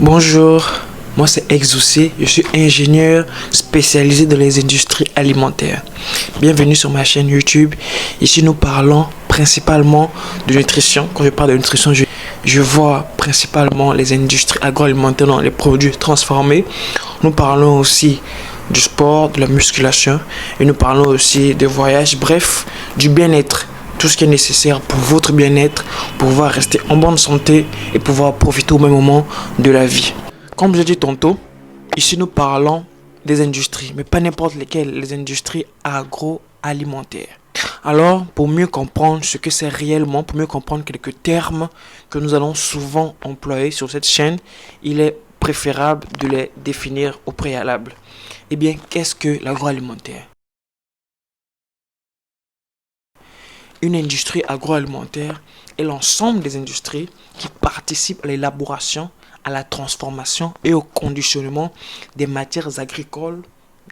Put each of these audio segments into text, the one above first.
Bonjour, moi c'est Exaucé, je suis ingénieur spécialisé dans les industries alimentaires. Bienvenue sur ma chaîne YouTube. Ici nous parlons principalement de nutrition. Quand je parle de nutrition, je vois principalement les industries agroalimentaires dans les produits transformés. Nous parlons aussi du sport, de la musculation et nous parlons aussi de voyage, bref, du bien-être. Tout ce qui est nécessaire pour votre bien-être, pour pouvoir rester en bonne santé et pouvoir profiter au même moment de la vie. Comme je l'ai dit tantôt, ici nous parlons des industries, mais pas n'importe lesquelles, les industries agroalimentaires. Alors, pour mieux comprendre ce que c'est réellement, pour mieux comprendre quelques termes que nous allons souvent employer sur cette chaîne, il est préférable de les définir au préalable. Eh bien, qu'est-ce que l'agroalimentaire ? Une industrie agroalimentaire est l'ensemble des industries qui participent à l'élaboration, à la transformation et au conditionnement des matières agricoles,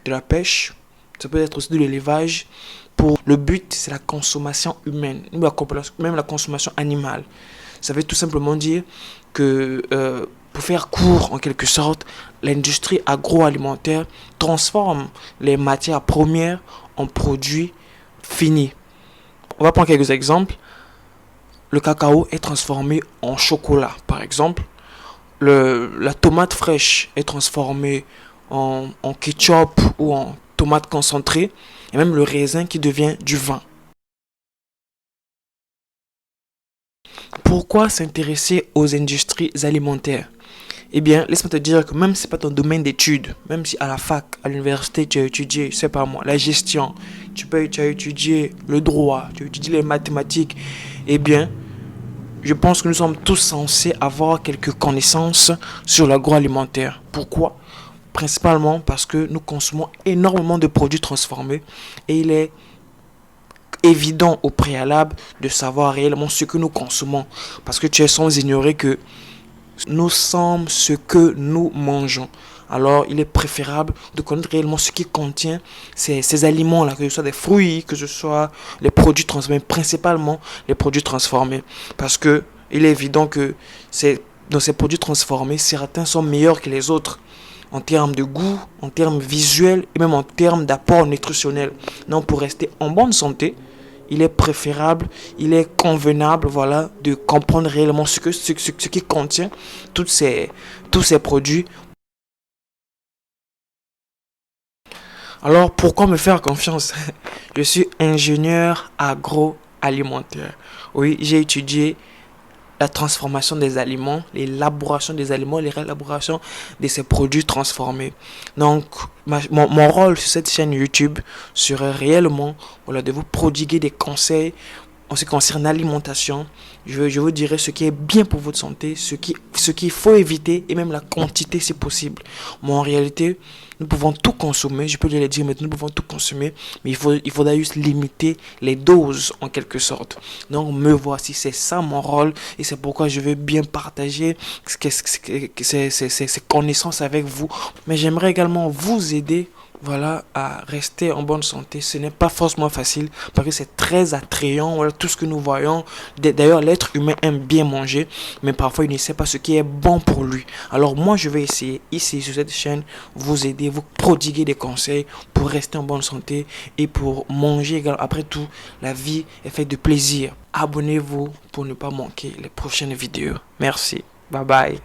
de la pêche, ça peut être aussi de l'élevage. Pour le but, c'est la consommation humaine, même la consommation animale. Ça veut tout simplement dire que, pour faire court en quelque sorte, l'industrie agroalimentaire transforme les matières premières en produits finis. On va prendre quelques exemples. Le cacao est transformé en chocolat, par exemple. La tomate fraîche est transformée en ketchup ou en tomate concentrée. Et même le raisin qui devient du vin. Pourquoi s'intéresser aux industries alimentaires ? Eh bien, laisse-moi te dire que même si ce n'est pas ton domaine d'études, même si à la fac, à l'université, tu as étudié, je sais pas moi, la gestion, tu as étudié le droit, tu as étudié les mathématiques, eh bien, je pense que nous sommes tous censés avoir quelques connaissances sur l'agroalimentaire. Pourquoi ? Principalement parce que nous consommons énormément de produits transformés et il est évident au préalable de savoir réellement ce que nous consommons. Parce que tu es sans ignorer que nous sommes ce que nous mangeons. Alors, il est préférable de connaître réellement ce qui contient ces aliments-là, que ce soit des fruits, que ce soit les produits transformés, principalement les produits transformés. Parce que il est évident que dans ces produits transformés, certains sont meilleurs que les autres en termes de goût, en termes visuels et même en termes d'apport nutritionnel. Donc, pour rester en bonne santé, il est préférable, il est convenable, voilà, de comprendre réellement ce qui contient tous ces produits. Alors, pourquoi me faire confiance? Je suis ingénieur agroalimentaire. Oui, j'ai étudié la transformation des aliments, l'élaboration des aliments, les réélaborations de ces produits transformés. Donc, mon rôle sur cette chaîne YouTube serait réellement, voilà, de vous prodiguer des conseils en ce qui concerne l'alimentation. Je vous dirai ce qui est bien pour votre santé, ce qu'il faut éviter et même la quantité si possible. Moi, en réalité, nous pouvons tout consommer, je peux le dire maintenant, nous pouvons tout consommer, mais il faudra juste limiter les doses en quelque sorte. Donc, me voici, c'est ça mon rôle et c'est pourquoi je veux bien partager ces connaissances avec vous. Mais j'aimerais également vous aider, voilà, à rester en bonne santé. Ce n'est pas forcément facile parce que c'est très attrayant, voilà, tout ce que nous voyons. D'ailleurs, l'être humain aime bien manger, mais parfois il ne sait pas ce qui est bon pour lui. Alors moi, je vais essayer ici sur cette chaîne vous aider, vous prodiguer des conseils pour rester en bonne santé et pour manger également. Après tout, la vie est faite de plaisir. Abonnez-vous pour ne pas manquer les prochaines vidéos. Merci. Bye bye.